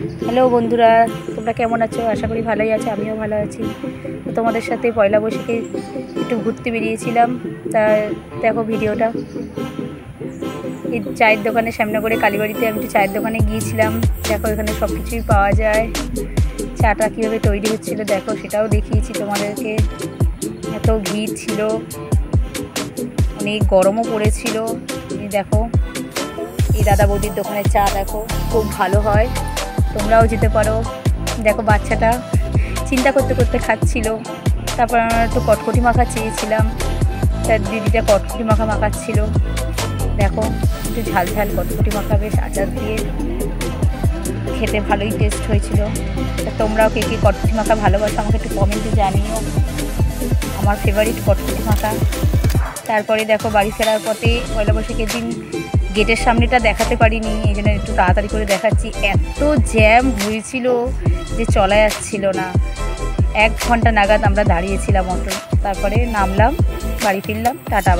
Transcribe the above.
Hello বন্ধুরা, তোমরা কেমন আছো? আশা করি ভালোই আছো, আমিও ভালো আছি। তো তোমাদের সাথে পয়লা বৈশাখে একটু ঘুরতে বেরিয়েছিলাম। তা দেখো ভিডিওটা। এই চায়ের দোকানের সামনে করে কালীবাড়িতে আমি একটু চায়ের দোকানে গিয়েছিলাম। দেখো এখানে সব কিছুই পাওয়া যায়। চাটা কীভাবে তৈরি হচ্ছিল দেখো, সেটাও দেখিয়েছি তোমাদেরকে। এত ভিড় ছিল, অনেক গরমও পড়েছিল। এই দেখো, এই দাদা বৌদির দোকানের চা দেখো, খুব ভালো হয়, তোমরাও যেতে পারো। দেখো বাচ্চাটা চিন্তা করতে করতে খাচ্ছিল। তারপর আমরা একটু কটকটি মাখা চেয়েছিলাম, তার দিদিটা কটকটি মাখা মাখাচ্ছিল। দেখো একটু ঝাল ঝাল কটকটি মাখা, বেশ আচার দিয়ে খেতে ভালোই টেস্ট হয়েছিল। তা তোমরাও কে কে কটকটি মাখা ভালোবাসো আমাকে একটু কমেন্টে জানিও। আমার ফেভারিট কটকটি মাখা। তারপরে দেখো বাড়ি ফেরার পথে পয়লা বৈশাখের দিন গেটের সামনেটা দেখাতে পারিনি, এই জন্য একটু তাড়াতাড়ি করে দেখাচ্ছি। এত জ্যাম হয়েছিল যে চলা যাচ্ছিল না। 1 ঘন্টা নাগাদ আমরা দাঁড়িয়েছিলাম অটো, তারপরে নামলাম, বাড়ি ফিরলাম। টাটা।